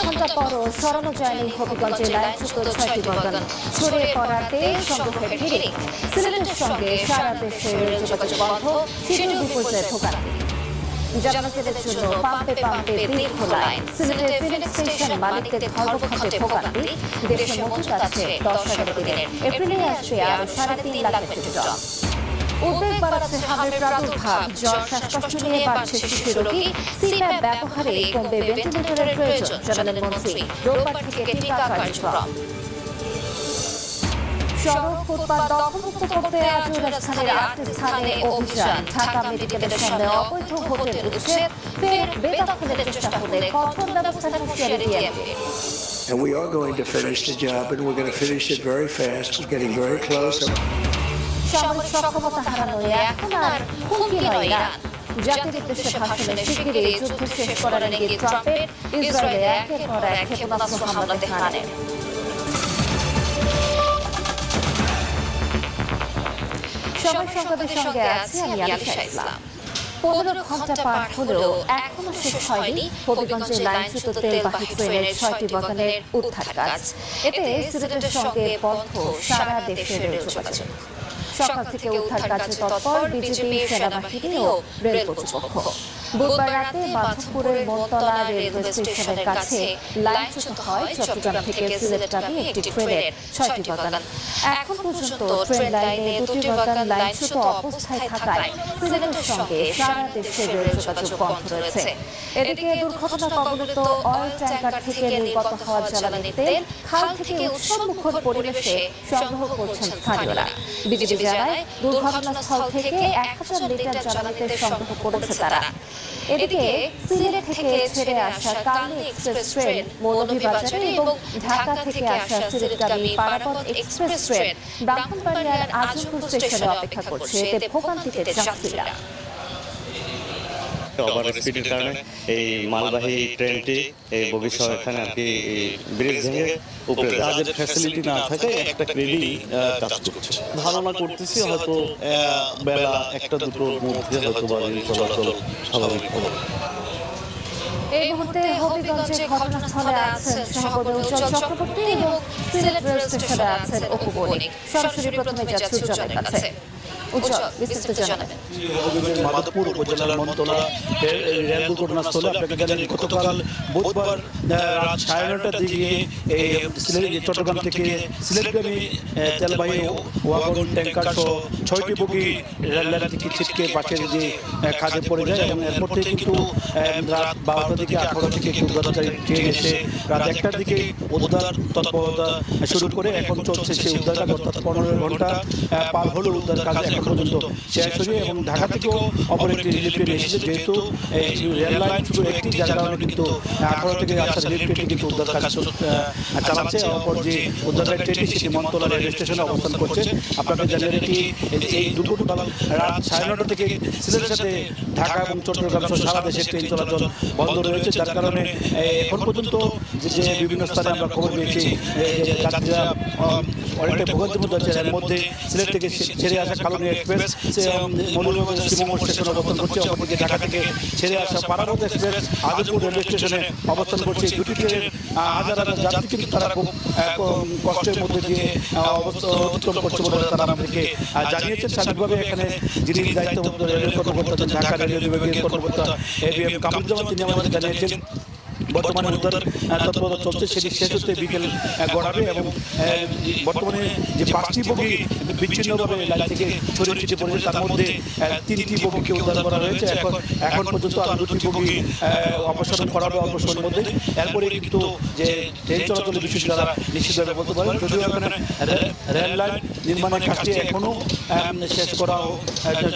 ঘন্টা পরও সরানো যায়নি হবিগঞ্জে লাইনচ্যুত 6টি বাগান। ছড়িয়ে পড়াতে সংগ্রহের ভিড়ে সিলেটের সঙ্গে সারা দেশে রেল যোগাযোগ বন্ধ, শিডিউল বিপর্যয়ে ভোগান্তি। যানবাহনের জন্য পাম্পে পাম্পে দীর্ঘ লাইন। সিলেটের ফিলিং স্টেশন মালিকদের ধর্মঘটে ভোগান্তি। দেশে মজুত আছে 10-11 দিনের। এপ্রিলে আসবে আরো 3.5 লাখ মেট্রিক টন। উদ্বেগ বাড়াচ্ছে হামের প্রাদুর্ভাব। জ্বর, শ্বাসকষ্ট নিয়ে বাড়ছে শিশু রোগী। সিপ্যাপ ব্যবহারে কমবে ভেন্টিলেটরের প্রয়োজন, জানালেন মন্ত্রী। রোববার থেকে টিকা কার্যক্রম। সড়ক ফুটপাত দখলমুক্ত করতে আজ রাজধানীর 8 স্থানে অভিযান। ঢাকা মেডিকেলের সামনে অবৈধ হোটেল উচ্ছেদ, ফের বেদখলের চেষ্টা হলে কঠোর ব্যবস্থার হুঁশিয়ারি BNP. And we are going to finish the job, and we're going to finish it very fast. We're getting very close. সামরিক সক্ষমতা হারানোয় এখন আর হুমকি নয় ইরান। জাতির উদ্দেশ্যে ভাষণে শিগগিরই যুদ্ধ শেষ করার ইঙ্গিত ট্রাম্পের। ইসরায়েলে একের পর এক ক্ষেপণাস্ত্র হামলা তেহরানের। সবাই সংবাদের সঙ্গে আছি আমি আলিশা ইসলাম। 15 ঘন্টা পার হলেও এখনো শেষ হয়নি হবিগঞ্জে লাইনচ্যুত তেলবাহী ট্রেনের 6টি বাগানের উদ্ধার কাজ। এতে সিলেটের সঙ্গে বন্ধ সারা দেশের রেল যোগাযোগ। সকাল থেকে উদ্ধার কাজে তৎপর বিজিবি, সেনাবাহিনী ও রেল কর্তৃপক্ষ। বুধবার রাতে মাধবপুরের মনতলা রেলওয়ে স্টেশনের কাছে লাইনচ্যুত হয় চট্টগ্রাম থেকে সিলেটগামী একটি ট্রেনের 6টি বাগান। এখন পর্যন্ত ট্রেন লাইনে 2টি বাগান লাইনচ্যুত অবস্থায় থাকায় সিলেটের সঙ্গে সারা দেশের রেল যোগাযোগ বন্ধ রয়েছে। এদিকে দুর্ঘটনা কবলিত অয়েল ট্যাঙ্কার থেকে নির্গত হওয়া জ্বালানি তেল খাল থেকে উৎসবমুখর পরিবেশে সংগ্রহ করছেন স্থানীয়রা। বিজিবি জানায় দুর্ঘটনাস্থল থেকে 1000 লিটার জ্বালানি তেল সংগ্রহ করেছে তারা। এদিকে সিলেট থেকে ছেড়ে আসা কামলী এক্সপ্রেস ট্রেন মৌলভীবাজারে এবং ঢাকা থেকে আসা সিলেটগামী পারাবত এক্সপ্রেস ট্রেন ব্রাহ্মণবাড়িয়ার আজমপুর স্টেশনে অপেক্ষা করছে। এতে ভোগান্তিতে যাত্রীরা। ওভার স্পিডের কারণে এই মালবাহী ট্রেনটি এই বগিসহ এখানে আর কি ব্রিজ ভেঙে উপরে যাদের ফ্যাসিলিটি না থাকে একটা ট্রেনই কাজ করছে। ধারণা করতেছি হয়তো বেলা 1-2টোর মধ্যে হয়তো বা চলাচল স্বাভাবিক হবে। এই মুহূর্তে হবিগঞ্জে ঘটনাস্থলে আছেন সহকর্মী উজ্জ্বল চক্রবর্তী এবং সিলেট রেল স্টেশনে আছেন অপু বণিক। সরাসরি প্রথমে যাচ্ছি উজ্জ্বলের কাছে। উজ্জ্বল, বিস্তারিত জানাবেন। মাধবপুর উপজেলার মনতলা রেল দুর্ঘটনাস্থলে আপনাকে জানেন গতকাল বুধবার রাত 9:30টার দিকে চট্টগ্রাম থেকে সিলেটগামী তেলবাহী ওয়াগন ট্যাঙ্কার সহ 6টি বগি রেল লাইন থেকে ছিটকে পাশের যে খাদে পড়ে যায় এবং এরপর থেকে কিন্তু রাত 12টা থেকে 18টা থেকে উদ্ধারকারী ট্রেন এসে রাত 1টার দিকে উদ্ধার তৎপরতা শুরু করে এখন চলছে সেই উদ্ধার কাজ। অর্থাৎ 15 ঘন্টা পার হলো উদ্ধার কাজ এখন পর্যন্ত শেষ হয়ে এবং ঢাকা থেকেও অপর একটি রিলিফ ট্রেন এসেছে। যেহেতু এই রেল লাইন শুধু একটি, যার কারণে কিন্তু 18 থেকে আসা রিলিফ ট্রেনটি কিন্তু উদ্ধার কাজ চালাচ্ছে। অপর যে উদ্ধারকারী ট্রেনটি সেটি মনতলা রেল স্টেশনে অবস্থান করছে। আপনাকে জানেন এই দুর্ঘটনা রাত 9:30 থেকে সিলেটের সাথে ঢাকা এবং চট্টগ্রাম সহ সারা দেশে ট্রেন চলাচল বন্ধ রয়েছে, যার কারণে এখন পর্যন্ত যে বিভিন্ন স্থানে আমরা খবর পেয়েছি যাত্রীরা অনেকটা ভোগান্তির মধ্যে আছে। এর মধ্যে সিলেট থেকে ছেড়ে আসা কালনী এক্সপ্রেস মৌলভীবাজার শ্রীমঙ্গল স্টেশনে অবস্থান করছে। অপরদিকে ঢাকা থেকে ছেড়ে আসা পারাবত এক্সপ্রেস আজমপুর রেলওয়ে স্টেশনে অবস্থান করছে। দুটি ট্রেনের হাজার হাজার যাত্রী কিন্তু তারা খুব কষ্টের মধ্যে দিয়ে অতিক্রম করছে বলে তারা আমাদেরকে জানিয়েছেন। স্বাভাবিকভাবে এখানে যিনি দায়িত্বরত রেল কর্মকর্তা ঢাকা রেল বিভাগের কর্মকর্তা এবিএম কামরুজ্জামান, তিনি আমাদের জানিয়েছেন বর্তমানে উদ্ধার তৎপরতা চলছে, সেটি শেষ হতে বিকেল গড়াবে এবং বর্তমানে যে 5টি বগি বিচ্ছিন্নভাবে লাইন থেকে ছড়িয়ে ছিটিয়ে পড়েছে তার মধ্যে 3টি বগিকে উদ্ধার করা হয়েছে। এখন পর্যন্ত আরও 2টি বগি অপসারণ করা হবে অল্প সময়ের মধ্যে। এরপরে কিন্তু যে ট্রেন চলাচলের বিষয়টি তারা নিশ্চিতভাবে বলতে পারেন। যদিও এখানে রেল লাইন নির্মাণের কাজটি এখনও শেষ করা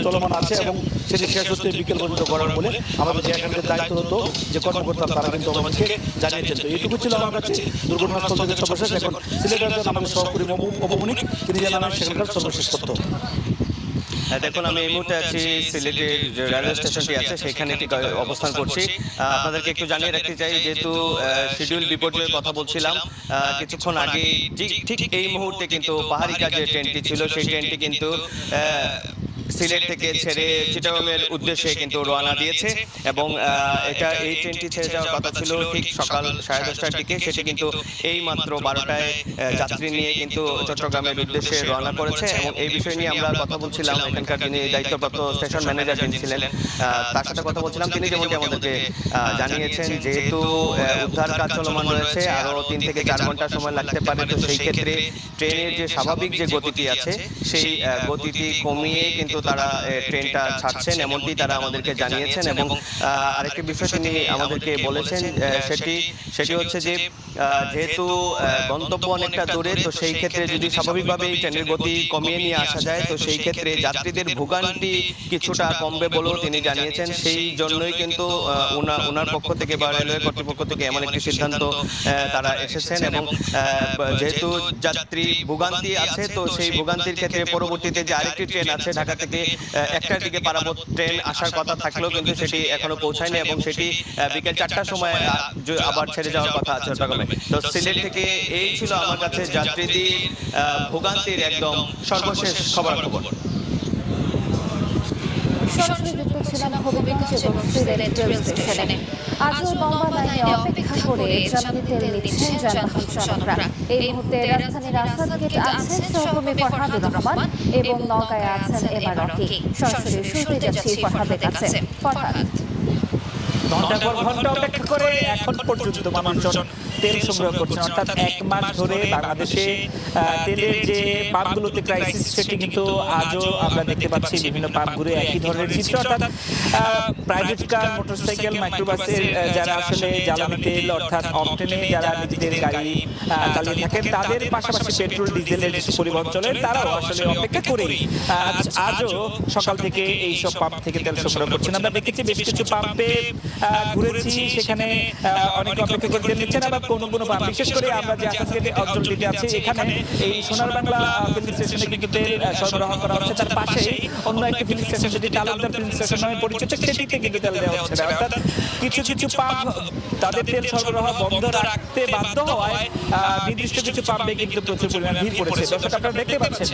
চলমান আছে এবং সেটি শেষ হতে বিকেল পর্যন্ত করার বলে আমাদের যে এখানকার দায়িত্বরত যে কর্মকর্তা তারা কিন্তু আমাদেরকে জানিয়েছেন। তো এইটুকু ছিল আমার কাছে দুর্ঘটনাস্থল থেকে সর্বশেষ। এখন সিলেটের আমাদের সহকর্মী অপু বণিক, তিনি জানাবেন সেখানকার সর্বশেষ তথ্য। দেখুন, আমি এই মুহূর্তে আছি সিলেটের যে রেলওয়ে স্টেশনটি আছে সেখানে অবস্থান করছি। আপনাদেরকে একটু জানিয়ে রাখতে চাই, যেহেতু শিডিউল বিপর্যয়ের কথা বলছিলাম কিছুক্ষণ আগে, ঠিক এই মুহূর্তে কিন্তু পাহাড়িকা যে ট্রেনটি ছিল সেই ট্রেনটি কিন্তু সিলেট থেকে ছেড়ে চিটাগংয়ের উদ্দেশ্যে কিন্তু রওনা দিয়েছে এবং এই ট্রেনটি ছেড়ে যাওয়ার কথা ছিল ঠিক সকাল 10:30টার দিকে। সেটি কিন্তু এই মাত্র 12টায় যাত্রী নিয়ে কিন্তু চট্টগ্রামের উদ্দেশ্যে রওনা করেছে এবং এই বিষয় নিয়ে আমরা কথা বলছিলাম। এখানকার যিনি দায়িত্বপ্রাপ্ত স্টেশন ম্যানেজার যিনি ছিলেন তার সাথে কথা বলছিলাম। তিনি যেমনটি আমাদেরকে জানিয়েছেন, যেহেতু উদ্ধার কাজ চলমান রয়েছে, আরো 3 থেকে 4 ঘন্টা সময় লাগতে পারে, তো সেই ক্ষেত্রে ট্রেনের যে স্বাভাবিক যে গতিটি আছে সেই গতিটি কমিয়ে কিন্তু তারা ট্রেনটা ছাড়ছেন, এমনটি তারা আমাদেরকে জানিয়েছেন। এবং আরেকটি বিষয় তিনি আমাদেরকে বলেছেন, সেটি হচ্ছে যে যেহেতু গন্তব্য অনেকটা দূরে, তো সেই ক্ষেত্রে যদি স্বাভাবিকভাবে এই ট্রেনের গতি কমিয়ে নিয়ে আসা যায়, তো সেই ক্ষেত্রে যাত্রীদের ভোগান্তি কিছুটা কমবে বলেও তিনি জানিয়েছেন। সেই জন্যই কিন্তু ওনার পক্ষ থেকে বা রেলওয়ে কর্তৃপক্ষ থেকে এমন একটি সিদ্ধান্ত তারা এসেছেন। এবং যেহেতু যাত্রী ভোগান্তি আছে, তো সেই ভোগান্তির ক্ষেত্রে পরবর্তীতে যে আরেকটি ট্রেন আছে ঢাকা থেকে 1টার দিকে পারাবত ট্রেন আসার কথা থাকলেও কিন্তু সেটি এখনো পৌঁছায়নি এবং সেটি বিকেল 4টার সময় আবার ছেড়ে যাওয়ার কথা আছে চট্টগ্রামে। তো সিলেট থেকে এই ছিল আমার কাছে যাত্রীদের ভোগান্তির একদম সর্বশেষ খবরাখবর। সরাসরি যুক্ত ছিলাম হবিগঞ্জ এবং সিলেট রেল স্টেশনে। আজও লম্বা লাইনে অপেক্ষা করে জ্বালানি তেল নিচ্ছেন যানবাহন চালকরা। এই মুহূর্তে রাজধানীর আসাদগেট আছেন সহকর্মী ফরহাদুর রহমান এবং নওগাঁয় আছেন এবার রকি। সরাসরি শুনতে যাচ্ছি ফরহাদের কাছে। ফরহাদ, ঘন্টার পর ঘন্টা অপেক্ষা করে এখন পর্যন্ত মানুষজন তেল সংগ্রহ করছেন। অর্থাৎ 1 মাস ধরে বাংলাদেশে তেলের যে পাম্পগুলোতে ক্রাইসিস, সেটি কিন্তু আজও আমরা দেখতে পাচ্ছি বিভিন্ন পাম্পগুলো একই ধরনের চিত্র। অর্থাৎ প্রাইভেট কার, মোটরসাইকেল, মাইক্রোবাসের যারা আসলে জ্বালানি তেল অর্থাৎ অকটেনে যারা নিজেদের গাড়ি চালিয়ে থাকেন, তাদের পাশাপাশি পেট্রোল ডিজেলের যে পরিবহন চলে, তারাও আসলে অপেক্ষা করেই আজও সকাল থেকে এইসব পাম্প থেকে তেল সংগ্রহ করছেন। আমরা দেখেছি বেশ কিছু পাম্পে ঘুরেছি, সেখানে অনেকে অপেক্ষা করে তেল নিচ্ছেন। আবার কোনো পাম্প, বিশেষ করে আমরা যে আসাদগেট অঞ্চলটিতে আছি, এখানে এই সোনার বাংলা ফিলিং স্টেশনে কিন্তু তেল সরবরাহ করা হচ্ছে। তার পাশেই অন্য একটি ফিলিং স্টেশন, যেটি তালুকদার ফিলিং স্টেশন নামে পরিচিত, সেটিতে কিন্তু তেল দেওয়া হচ্ছে না। অর্থাৎ কিছু পাম্প তাদের তেল সরবরাহ বন্ধ রাখতে বাধ্য হওয়ায় নির্দিষ্ট কিছু পাম্পে কিন্তু প্রচুর পরিমাণে ভিড় পড়েছে। দর্শক, আপনারা দেখতে পাচ্ছেন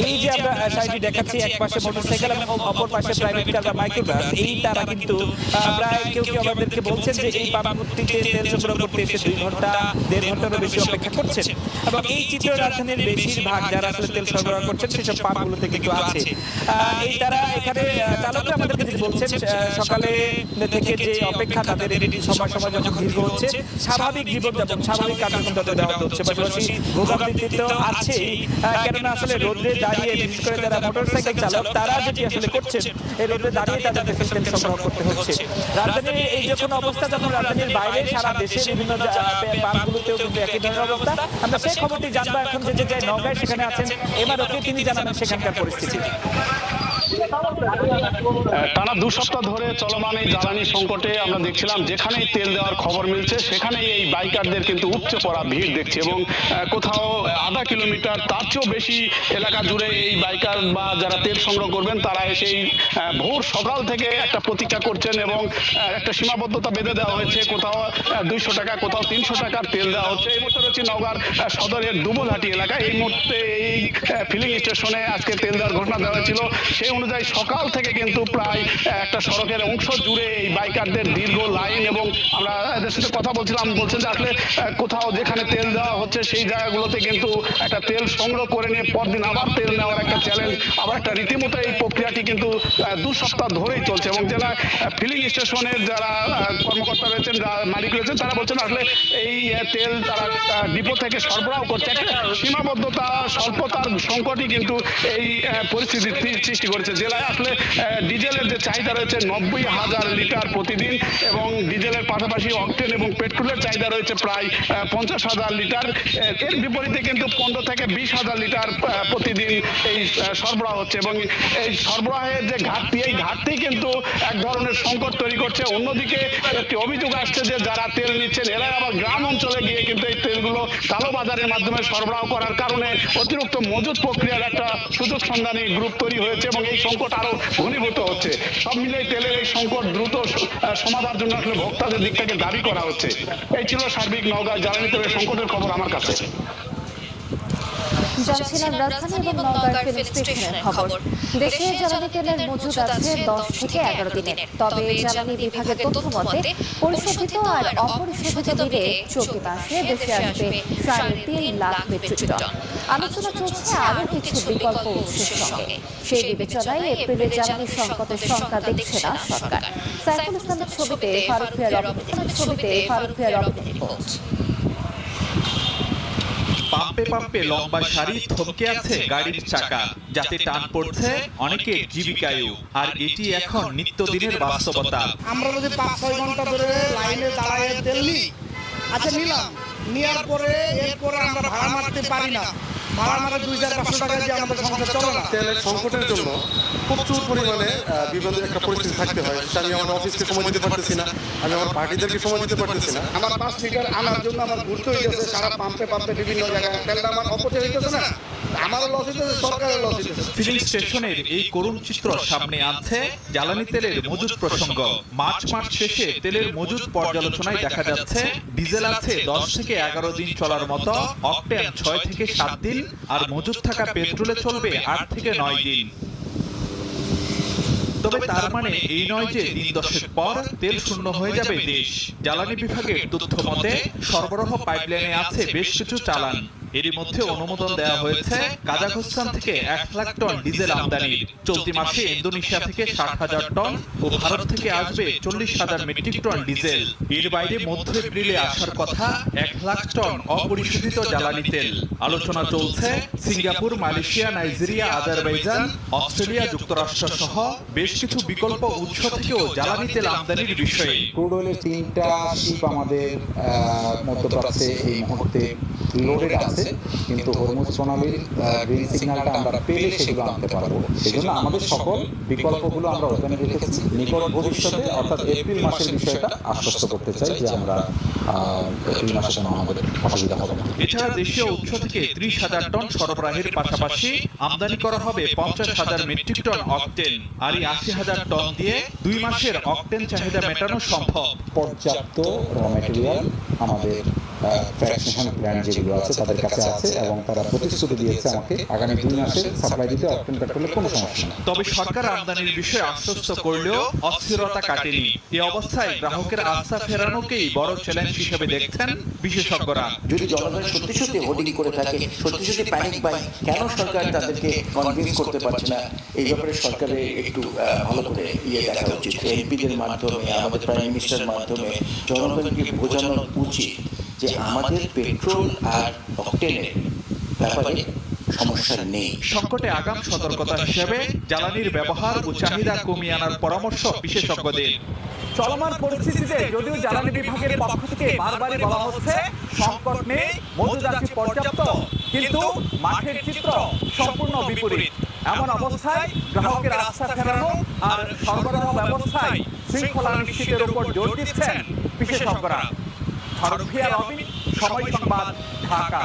এই যে আমরা সাইডে দেখাচ্ছি, এক পাশে মোটরসাইকেল এবং অপর পাশে প্রাইভেট কার বা মাইক্রোবাস, এই তারা কিন্তু প্রায় কেউ আমাদেরকে বলছেন যে এই পাম্পটিতে তেল সংগ্রহ করতে এসে 2 ঘন্টা 1.5 ঘন্টারও বেশি অপেক্ষা করছেন। এবং এই চিত্র রাজধানীর বেশিরভাগ যারা আসলে তেল সরবরাহ করছেন সেসব পাম্পগুলোতে কিন্তু আছে। এই তারা এখানে চালকরা আমাদেরকে বলছেন সকালে থেকে যে অপেক্ষা, তাদের সময় যখন দীর্ঘ হচ্ছে, স্বাভাবিক জীবনযাপন, স্বাভাবিক কার্যক্রম তাদের দেওয়া হচ্ছে। পাশাপাশি ভোগান্তি তো আছেই, কেননা আসলে রোদ্রে দাঁড়িয়ে, বিশেষ করে যারা মোটরসাইকেল চালক, তারা যেটি আসলে করছেন, এই রোদ্রে দাঁড়িয়ে তাদের তেল সংগ্রহ করতে হচ্ছে। রাজধানীর এই যখন অবস্থা, যখন রাজধানীর বাইরে সারা দেশে বিভিন্ন পাম্পগুলোতেও কিন্তু একই ধরনের অবস্থা। আমরা সেই খবরটি জানবো এখন যে জায়গায় নওগাঁয়, সেখানে আছেন এবার রকি, তিনি জানাবেন সেখানকার পরিস্থিতি। টানা 2 সপ্তাহ ধরে চলমান এই জ্বালানি সংকটে আমরা দেখছিলাম যেখানেই তেল দেওয়ার খবর মিলছে সেখানেই এই বাইকারদের কিন্তু উপচে পড়া ভিড় দেখছি। এবং কোথাও আধা কিলোমিটার তার চেয়েও বেশি এলাকা জুড়ে এই বাইকার বা যারা তেল সংগ্রহ করবেন তারা এসে ভোর সকাল থেকে একটা প্রতীক্ষা করছেন এবং একটা সীমাবদ্ধতা বেঁধে দেওয়া হয়েছে। কোথাও 200 টাকা, কোথাও 300 টাকার তেল দেওয়া হচ্ছে। এই মুহূর্তে রয়েছে নওগাঁর সদরের দুবলহাটি এলাকায়। এই মুহূর্তে এই ফিলিং স্টেশনে আজকে তেল দেওয়ার ঘোষণা দেওয়া হয়েছিল। সেই অনুযায়ী সকাল থেকে কিন্তু প্রায় একটা সড়কের অংশ জুড়ে এই বাইকারদের দীর্ঘ লাইন। এবং আমরা এদের সাথে কথা বলছিলাম, বলছেন যে আসলে কোথাও যেখানে তেল দেওয়া হচ্ছে সেই জায়গাগুলোতে কিন্তু একটা তেল সংগ্রহ করে নিয়ে পরদিন আবার তেল নেওয়ার একটা চ্যালেঞ্জ, আবার একটা রীতিমতো এই প্রক্রিয়াটি কিন্তু 2 সপ্তাহ ধরেই চলছে। এবং যারা ফিলিং স্টেশনের যারা কর্মকর্তা রয়েছেন, যারা মালিক রয়েছেন, তারা বলছেন আসলে এই তেল তারা ডিপো থেকে সরবরাহ করছে। একটা সীমাবদ্ধতা, স্বল্পতার সংকটই কিন্তু এই পরিস্থিতির সৃষ্টি করেছে। জেলায় আসলে ডিজেলের যে চাহিদা রয়েছে 90,000 লিটার প্রতিদিন, এবং ডিজেলের পাশাপাশি অকটেন এবং পেট্রোলের চাহিদা রয়েছে প্রায় 50,000 লিটার। এর বিপরীতে কিন্তু 15 থেকে 20,000 লিটার প্রতিদিন এই সরবরাহ হচ্ছে। এবং এই সরবরাহের যে ঘাটতি, এই ঘাটতি কিন্তু এক ধরনের সংকট তৈরি করছে। অন্যদিকে একটি অভিযোগ আসছে যে যারা তেল নিচ্ছেন এরা আবার গ্রাম অঞ্চলে গিয়ে কিন্তু এই তেলগুলো কালোবাজারের মাধ্যমে সরবরাহ করার কারণে অতিরিক্ত মজুত প্রক্রিয়ার একটা সুযোগ সন্ধানী গ্রুপ তৈরি হয়েছে এবং এই সংকট আরো ঘনীভূত হচ্ছে। সব মিলে তেলের এই সংকট দ্রুত সমাধানের জন্য আসলে ভোক্তাদের দিক থেকে দাবি করা হচ্ছে। এই ছিল সার্বিক নওগাঁ জ্বালানি তেলের সংকটের খবর আমার কাছে। জানছিলাম রাজধানী এবং নওগাঁর ফিলিং স্টেশনের খবর। দেশে জ্বালানি তেলের মজুদ আছে 10 থেকে 11 দিনের। তবে জ্বালানি বিভাগের তথ্য মতে পরিশোধিত আর অপরিশোধিত মিলে চলতি মাসে দেশে আসবে 3.5 লাখ মেট্রিক টন। আলোচনা চলছে আরও কিছু বিকল্প উৎসের সঙ্গে। সেই বিবেচনায় এপ্রিলে জ্বালানি সংকটের শঙ্কা দেখছে না সরকার। সাইফুল ইসলামের ছবিতে ফারুক ফিয়ার রিপোর্ট। পাম্পে পাম্পে লম্বা সারি থমকে আছে গাড়ির চাকা, যাতে টান পড়ছে অনেকের জীবিকায়ও। আর এটি এখন নিত্যদিনের বাস্তবতা। আমরা যদি 5-6 ঘন্টা ধরে লাইনে দাঁড়ায় তেল নিই, আচ্ছা নিলাম, নেওয়ার পরে এরপরে আমরা ভাড়া মারতে পারি না। ভাড়া মারা 2,500 টাকা দিয়ে আমাদের সংসার চলে না। তেলের সংকটের জন্য প্রচুর পরিমাণে বিপদের একটা পরিস্থিতি থাকতে হয়। আমি আমার অফিসকে সময় দিতে পারতেছি না, আমি আমার পার্টিদেরকে সময় দিতে পারতেছি না। আমার 5 লিটার আনার জন্য আমার ঘুরতে হইতেছে সারা পাম্পে পাম্পে বিভিন্ন জায়গায়। তেলটা আমার অপচয় হইতেছে না, আমারও লস হইতেছে, সরকারের লস হইতেছে। ফিলিং স্টেশনের এই করুণ চিত্র সামনে আনছে জ্বালানি তেলের মজুদ প্রসঙ্গ। মার্চ মাস শেষে তেলের মজুদ পর্যালোচনায় দেখা যাচ্ছে ডিজেল আছে 10 থেকে 11 দিন চলার মতো, অকটেন 6 থেকে 7 দিন, আর মজুদ থাকা পেট্রোলে চলবে 8 থেকে 9 দিন। তবে তার মানে এই নয় যে দিন 10 পর তেল শূন্য হয়ে যাবে দেশ। জ্বালানি বিভাগের তথ্য মতে সরবরাহ পাইপলাইনে আছে বেশ কিছু চালান। এরই মধ্যে অনুমোদন দেওয়া হয়েছে কাজাখস্তান থেকে 1 লাখ টন ডিজেল আমদানির। চলতি মাসে ইন্দোনেশিয়া থেকে 60,000 টন ও ভারত থেকে আসবে 40,000 মেট্রিক টন ডিজেল। এর বাইরে মধ্য এপ্রিলে আসার কথা 1 লাখ টন অপরিশোধিত জ্বালানি তেল। আলোচনা চলছে Singapore, Malaysia, Nigeria, Azerbaijan, Australia, যুক্তরাষ্ট্র সহ বেশ কিছু বিকল্প উৎস থেকেও জ্বালানি তেল আমদানির বিষয়ে। ক্রুড অয়েলের 3টা শিপ আমাদের মধ্যপ্রাচ্যে এই মুহূর্তে লোডেড আছে, কিন্তু হরমুজ প্রণালীর গ্রিন সিগন্যালটা আমরা পেলে সেগুলো আনতে পারবো। সেজন্য আমাদের সকল বিকল্পগুলো আমরা ওপেন রেখেছি। নিকট ভবিষ্যতে অর্থাৎ এপ্রিল মাসের বিষয়টা আশ্বস্ত করতে চাই যে আমরা এপ্রিল মাসে কোনো আমাদের অসুবিধা হবে না। এছাড়া দেশীয় উৎস থেকে 30,000 টন সরবরাহের পাশাপাশি আমদানি করা হবে 50,000 মেট্রিক টন অকটেন। আর এই 80,000 টন দিয়ে 2 মাসের অকটেন চাহিদা মেটানো সম্ভব। পর্যাপ্ত র ম্যাটেরিয়াল আমাদের ফ্র্যাকশন প্ল্যান্ট যেগুলো আছে তাদের কাছে আছে, এবং তারা প্রতিশ্রুতি দিয়েছে আমাকে আগামী 2 মাসে সাপ্লাই দিতে অকটেন পেট্রোলের কোনো সমস্যা নেই। তবে সরকার আমদানির বিষয়ে আশ্বস্ত করলেও অস্থিরতা কাটেনি। এই অবস্থায় গ্রাহকের আস্থা ফেরানোকেই বড় চ্যালেঞ্জ হিসেবে দেখছেন বিশেষজ্ঞরা। যদি জনগণ সত্যি সত্যি হোর্ডিং করে থাকে, সত্যি সত্যি প্যানিক বাই, কেন সরকার তাদেরকে কনভিন্স করতে পারছে না? এই ব্যাপারে সরকারের একটু ভালো করে দেখা উচিত। এমপিদের মাধ্যমে, আমাদের প্রাইম মিনিস্টারের মাধ্যমে জনগণকে বোঝানো উচিত যে আমাদের পেট্রোল আর অকটেনের ব্যাপারে সমস্যা নেই। সংকটে আগাম সতর্কতা হিসেবে জ্বালানির ব্যবহার ও চাহিদা কমিয়ে আনার পরামর্শ বিশেষজ্ঞদের। চলমান পরিস্থিতিতে যদিও জ্বালানি বিভাগের পক্ষ থেকে বারবারই বলা হচ্ছে সংকট নেই, মজুদ আছে পর্যাপ্ত, কিন্তু মাঠের চিত্র সম্পূর্ণ বিপরীত। এমন অবস্থায় গ্রাহকের আস্থা ফেরানো আর সরবরাহ ব্যবস্থায় শৃঙ্খলা নিশ্চিতের উপর জোর দিচ্ছেন বিশেষজ্ঞরা। ফারুক ফিয়ার, সময় সংবাদ, ঢাকা।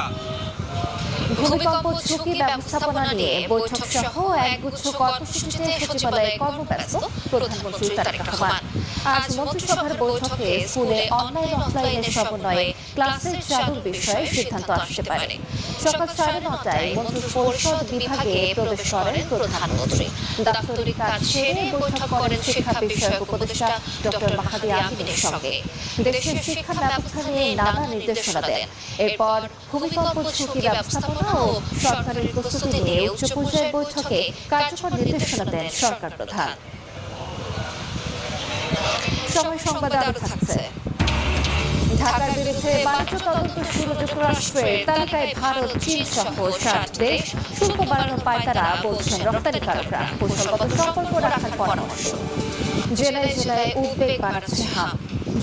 ভূমিকম্প ঝুঁকি ব্যবস্থাপনা নিয়ে বৈঠক সহ একগুচ্ছ কর্মসূচিতে সচিবালয়ে কর্মব্যস্ত প্রধানমন্ত্রী তারেক রহমান। আজ মন্ত্রিসভার বৈঠকে স্কুলে অনলাইন অফলাইনের সমন্বয়ে ক্লাসের চালুর বিষয়ে সিদ্ধান্ত আসতে পারে। সকাল 9:30টায় মন্ত্রী পরিষদ বিভাগে প্রবেশ করেন প্রধানমন্ত্রী। দাপ্তরিক কাজ সেরে বৈঠক করেন শিক্ষা বিষয়ক উপদেষ্টা ডক্টর মাহাদি আমিনের সঙ্গে। দেশের শিক্ষা ব্যবস্থা নিয়ে নানা নির্দেশনা দেন। এরপর ভূমিকম্প ঝুঁকি ব্যবস্থাপনা ও সরকারের প্রস্তুতি নিয়ে উচ্চ পর্যায়ের বৈঠকে কার্যকর নির্দেশনা দেন সরকার প্রধান। সময় সংবাদ আরো থাকছে। ঢাকার বিরুদ্ধে বাণিজ্য তদন্ত শুরু যুক্তরাষ্ট্রের তালিকায় ভারত, চীন সহ 7 দেশ। শুল্ক বাড়ানোর পায়তারা বলছেন রপ্তানিকারকরা। কৌশলগত সম্পর্ক রাখার পরামর্শ। জেলায় জেলায় উদ্বেগ বাড়াচ্ছে হাম।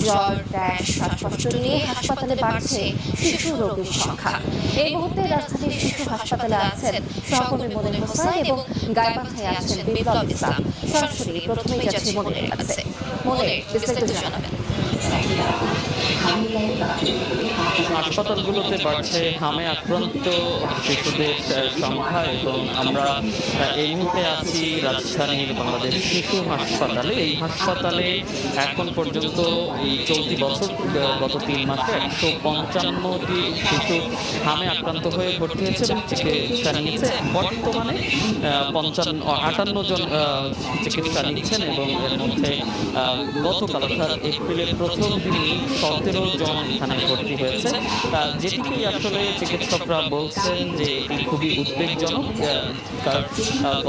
জ্বর, র্যাশ, শ্বাসকষ্ট নিয়ে হাসপাতালে বাড়ছে শিশু রোগীর সংখ্যা। এই মুহূর্তে রাজধানীর শিশু হাসপাতালে আছেন সহকর্মী মনির হোসেন এবং গাইবান্ধায় আছেন বিপ্লব ইসলাম। সরাসরি প্রথমেই যাচ্ছে মনিরের কাছে। মনির, বিস্তারিত জানাবেন। হাসপাতালগুলোতে বাড়ছে হামে আক্রান্ত শিশুদের সংখ্যা এবং আমরা এই মুহূর্তে আছি রাজধানীর বাংলাদেশ শিশু হাসপাতালে। এই হাসপাতালে এখন পর্যন্ত এই চলতি বছর গত 3 মাসে 155টি শিশু হামে আক্রান্ত হয়ে ভর্তি হয়েছে এবং চিকিৎসা নিয়েছে। বর্তমানে 58 জন চিকিৎসা নিচ্ছেন এবং এর মধ্যে গতকাল অর্থাৎ এপ্রিলের প্রথম দিনই 17 জন এখানে ভর্তি হয়েছে। যেটিকে আসলে চিকিৎসকরা বলছেন যে এটি খুবই উদ্বেগজনক।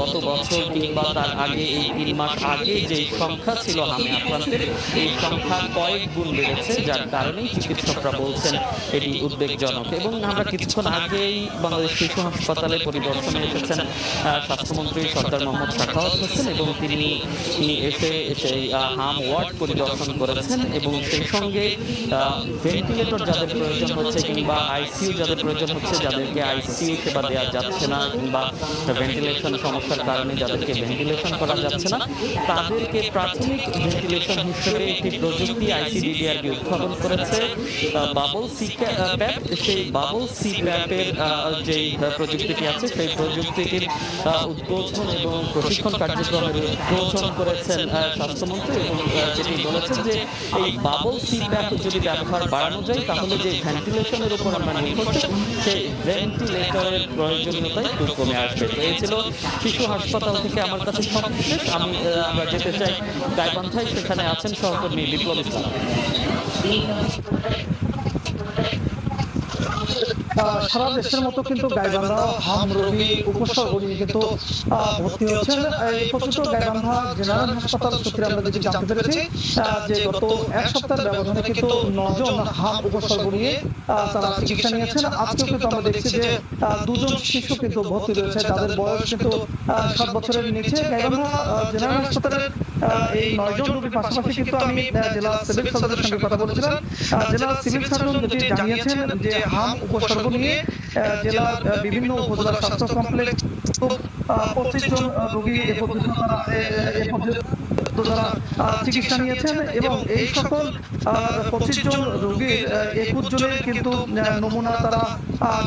গত বছর কিংবা তার আগে এই 3 মাস আগে যে সংখ্যা ছিল হামে আক্রান্তের, এই সংখ্যা কয়েক গুণ বেড়েছে, যার কারণেই চিকিৎসকরা বলছেন এটি উদ্বেগজনক। এবং আমরা কিছুক্ষণ আগেই বাংলাদেশ শিশু হাসপাতালে পরিদর্শনে এসেছেন স্বাস্থ্যমন্ত্রী সরদার মোহাম্মদ সাখাওয়াত হোসেন এবং তিনি এসে সেই হাম ওয়ার্ড পরিদর্শন করেছেন এবং সেই সঙ্গে ভেন্টিলেটর যাদের প্রয়োজন হচ্ছে কিংবা আইসিইউ যাদের প্রয়োজন হচ্ছে, যাদেরকে আইসিইউ সেবা দেওয়া যাচ্ছে না কিংবা ভেন্টিলেশন সমস্যার কারণে যাদেরকে ভেন্টিলেশন করা যাচ্ছে না, তাদেরকে প্রাথমিক ভেন্টিলেশন হিসেবে একটি প্রযুক্তি আইসিডিডিআরবি উদ্ভাবন করেছে বাবল সিপ্যাপ। সেই বাবল সিপ্যাপের যে প্রযুক্তিটি আছে সেই প্রযুক্তিটির উদ্বোধন এবং প্রশিক্ষণ কার্যক্রমের উদ্বোধন করেছেন স্বাস্থ্যমন্ত্রী এবং যেটি বলেছেন যে এই বাবল সিপ্যাপ যদি ব্যবহার বাড়ানো যায় তাহলে যে ভেন্টিলেশনের উপর আমরা নির্ভর করি সেই ভেন্টিলেটরের প্রয়োজনীয়তা একটু কমে আসবে। তো এই ছিল শিশু হাসপাতাল থেকে আমার কাছে সবশেষ। আমরা যেতে চাই গাইবান্ধায়, সেখানে আছেন সহকর্মী বিপ্লব ইসলাম। সারা দেশের মতো কিন্তু গাইবান্ধা হাম রোগী উপসর্গ নিয়ে কিন্তু ভর্তি হচ্ছেন। এই পর্যন্ত গাইবান্ধা জেনারেল হাসপাতাল সূত্রে আমরা যেটি জানতে পেরেছি যে গত 1 সপ্তাহের ব্যবধানে কিন্তু 9 জন হাম উপসর্গ নিয়ে তারা চিকিৎসা নিয়েছেন। আজকেও কিন্তু আমরা দেখছি যে 2 জন শিশু কিন্তু ভর্তি রয়েছে, যাদের বয়স কিন্তু 7 বছরের নিচে। গাইবান্ধা জেনারেল হাসপাতালের এই 9 জন রোগীর পাশাপাশি কিন্তু আমি জেলা সিভিল সার্জনের সঙ্গে কথা বলেছিলাম। জেলা সিভিল সার্জন যেটি জানিয়েছেন যে হাম উপসর্গ নিয়ে জেলার বিভিন্ন উপজেলা স্বাস্থ্য কমপ্লেক্স 25 জন রোগী এ পর্যন্ত তারা চিকিৎসা নিয়েছেন এবং এই সকল 25 জন রোগীর 21 জনের কিন্তু নমুনা তারা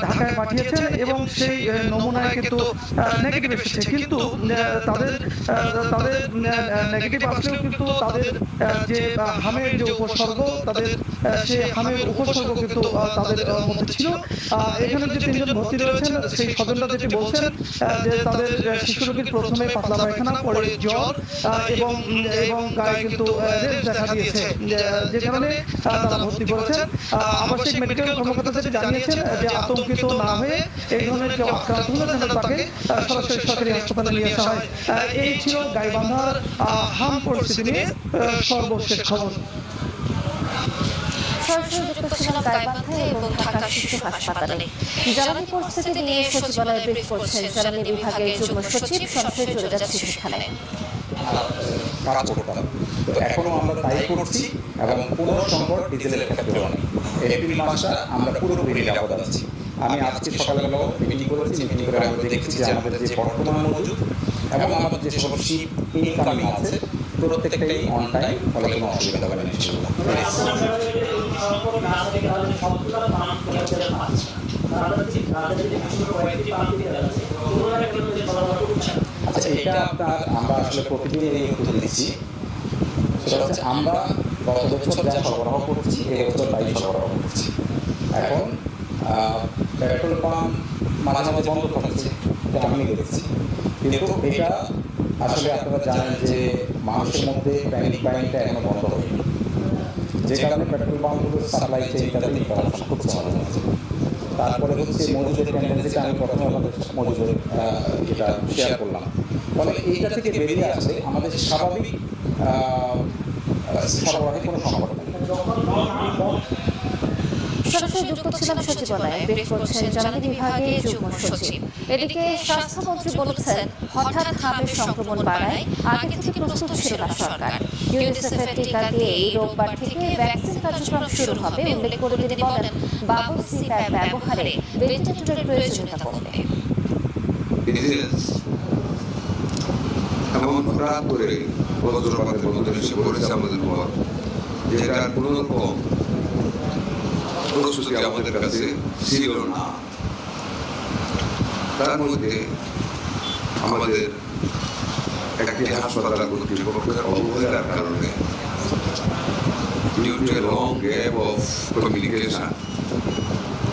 ঢাকায় পাঠিয়েছেন এবং সেই নমুনায় কিন্তু নেগেটিভ এসেছে। কিন্তু তাদের নেগেটিভ আসলেও কিন্তু তাদের যে হামের যে উপসর্গ, তাদের সেই হামের উপসর্গ কিন্তু তাদের মধ্যে ছিল। এখানে যে 3 জন ভর্তি রয়েছেন সেই স্বজনরা যেটি বলছেন যে তাদের শিশু রোগীর প্রথমে পাতলা পায়খানা, পরে জ্বর এবং গায়ে কিন্তু রেশ দেখা দিয়েছে, যে কারণে তারা ভর্তি করেছেন। আবাসিক মেডিকেল কর্মকর্তা যেটি জানিয়েছেন যে আতঙ্কিত না হয়ে এই ধরনের কেউ আক্রান্ত হলে যেন তাকে সরাসরি সরকারি হাসপাতালে নিয়ে আসা হয়। এই ছিল গাইবান্ধার হাম পরিস্থিতি নিয়ে সর্বশেষ খবর। সরাসরি যুক্ত ছিলাম গাইবান্ধায় এবং ঢাকা শিশু হাসপাতালে। জ্বালানি পরিস্থিতি নিয়ে সচিবালয়ে ব্রিফ করছেন জ্বালানি বিভাগের যুগ্ম সচিব। সরাসরি চলে যাচ্ছে সেখানে। কাজ করতাম, তো এখনো আমরা তাই করছি এবং পুরো সংকট ডিজেলের ক্ষেত্রেও অনেক। এপ্রিল মাসটা আমরা পুরোপুরি নিরাপদ আছি। আমি আজকে সকালবেলাও মিটিং করেছি, মিটিং করে আমরা দেখেছি যে আমাদের যে বর্তমান মজুদ এবং আমাদের যে সকল শিপ ইনকামিং আছে প্রত্যেকটাই অন টাইম, ফলে কোনো অসুবিধা হবে না। আচ্ছা, এটা আমরা আসলে প্রতিদিন এই উত্তর দিচ্ছি। সেটা হচ্ছে আমরা গত বছর যা সরবরাহ করছি এই বছর তাই সরবরাহ করছি। এখন পেট্রোল পাম্প মাঝে মাঝে বন্ধ থাকছে, এটা আমি দেখছি, কিন্তু এটা আসলে আপনারা জানেন যে মানুষের মধ্যে প্যানিক বাইংটা এখনো বন্ধ হয়নি, যে কারণে পেট্রোল পাম্পগুলোর সাপ্লাই চেইনটাতে সমস্যা করছে মাঝে মাঝে। তারপরে হচ্ছে মজুদের টেন্ডেন্সিটা আমি প্রথমে আমাদের মজুদের যেটা শেয়ার করলাম, ফলে এইটা থেকে বেরিয়ে আসলে আমাদের স্বাভাবিক সরবরাহে কোনো সংকট নেই। সরাসরি যুক্ত ছিলাম সচিবালয়ে, ব্রিফ করছেন জ্বালানি বিভাগের যুগ্ম সচিব। এদিকে স্বাস্থ্যমন্ত্রী বলেছেন হঠাৎ হামের সংক্রমণ বাড়ায় আগে থেকে প্রস্তুত ছিল না সরকার। ইউনিসেফের টিকা দিয়ে এই রোববার থেকে ভ্যাকসিন কার্যক্রম শুরু হবে। উল্লেখ করে তিনি বলেন বাবল সিপ্যাপ ব্যবহারে ভেন্টিলেটরের প্রয়োজনীয়তা কমবে। এমন হঠাৎ করে বজ্রপাতের মতো এসে পড়েছে আমাদের উপর, যেটার কোনো রকম প্রস্তুতি আমাদের কাছে ছিল না। তার মধ্যে আমাদের একটি হাসপাতাল কর্তৃপক্ষের অবহেলার কারণে due to a long gap of communication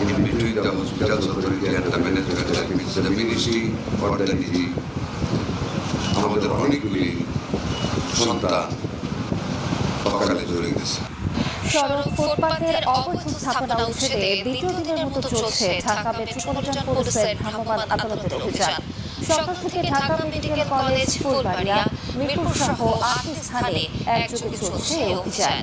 in between the hospital authority and the management, that means the ministry or the DG, আমাদের অনেকগুলি সন্তান সকালে চলে গেছে। সড়ক ফুটপাতের অবৈধ স্থাপনা উচ্ছেদে দ্বিতীয় দিনের মতো চলছে ঢাকা মেট্রোপলিটন পুলিশের ভ্রাম্যমাণ আদালতের অভিযান। সকাল থেকে ঢাকা মেডিকেল কলেজ, ফুলবাড়িয়া, মিরপুর সহ 8টি স্থানে একযোগে চলছে এই অভিযান।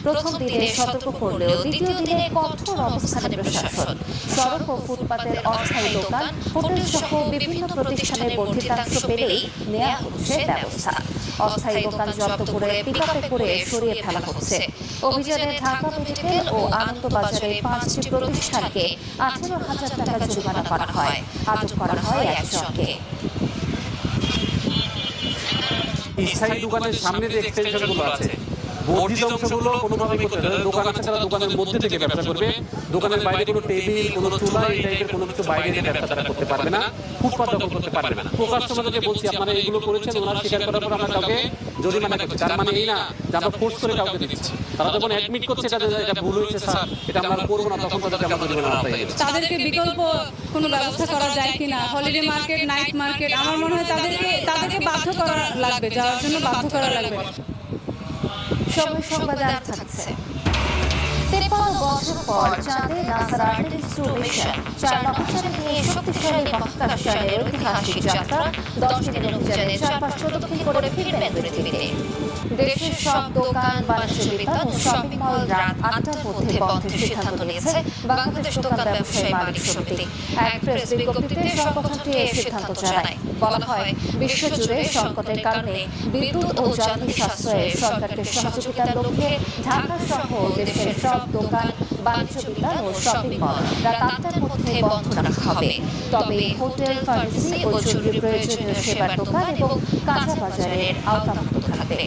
প্রথম দিনে সতর্ক করলেও দ্বিতীয় দিনে কঠোর অবস্থানে প্রশাসন। সড়ক ও ফুটপাতের অস্থায়ী দোকান, হোটেল সহ বিভিন্ন প্রতিষ্ঠানের বর্ধিতাংশ পেলেই নেওয়া হচ্ছে ব্যবস্থা। অস্থায়ী দোকান জব্দ করে পিকআপে করে সরিয়ে ফেলা হচ্ছে। অভিযানে ঢাকা মেডিকেল ও আনন্দবাজারের 5টি প্রতিষ্ঠানকে 18,000 টাকা জরিমানা করা হয়। আটক করা হয় একজনকে। স্থায়ী দোকানের সামনে যে এক্সটেনশনগুলো আছে, বর্ধিত অংশগুলো কোনোভাবে করতে হবে। দোকান আছে তারা দোকানের মধ্যে থেকে ব্যবসা করবে, দোকানের বাইরে কোনো টেবিল, কোনো চুলা, এই টাইপের কোনো কিছু বাইরে নিয়ে ব্যবসা তারা করতে পারবে না, ফুটপাত দখল করতে পারবে না। প্রকাশ্যভাবে বলছি আপনারা এগুলো করেছেন, ওনারা স্বীকার করার পর আমরা কাউকে জরিমানা করছি। তার মানে এই না যে আমরা ফোর্স করে কাউকে দিচ্ছি। তারা যখন অ্যাডমিট করছে এটা ভুল হয়েছে স্যার, এটা আমরা করবো না, তখন তাদেরকে আমরা জরিমানা আওতায় এনেছি। তাদেরকে বিকল্প কোনো ব্যবস্থা করা যায় কিনা, হলিডে মার্কেট, নাইট মার্কেট, আমার মনে হয় তাদেরকে বাধ্য করা লাগবে, যাওয়ার জন্য বাধ্য করা লাগবে। সময় সংবাদে আর থাকছে 53 বছর পর চাঁদে নাসার আর্টেমিস 2 মিশন 4 নভোচারী নিয়ে শক্তিশালী মহাকাশযানের ঐতিহাসিক যাত্রা। 10 দিনের অভিযানে চারপাশ প্রদক্ষিণ করে ফিরবেন পৃথিবীতে। দেশের সব দোকান, বাণিজ্য বিতান ও শপিং মল রাত 8টার মধ্যে বন্ধের সিদ্ধান্ত নিয়েছে বাংলাদেশ দোকান ব্যবসায়ী মালিক সমিতি। এক প্রেস বিজ্ঞপ্তিতে সংগঠনটি এই সিদ্ধান্ত জানায়। বলা হয়, বিশ্বজুড়ে সংকটের কারণে বিদ্যুৎ ও জ্বালানি সাশ্রয়ে সরকারকে সহযোগিতার লক্ষ্যে ঢাকা সহ দেশের সব দোকান, বাণিজ্য বিতান ও শপিং মল রাত 8টার মধ্যে বন্ধ রাখা হবে। তবে হোটেল, ফার্মেসি ও জরুরি প্রয়োজনীয় সেবার দোকান এবং কাঁচা বাজারের আওতামুক্ত থাকবে।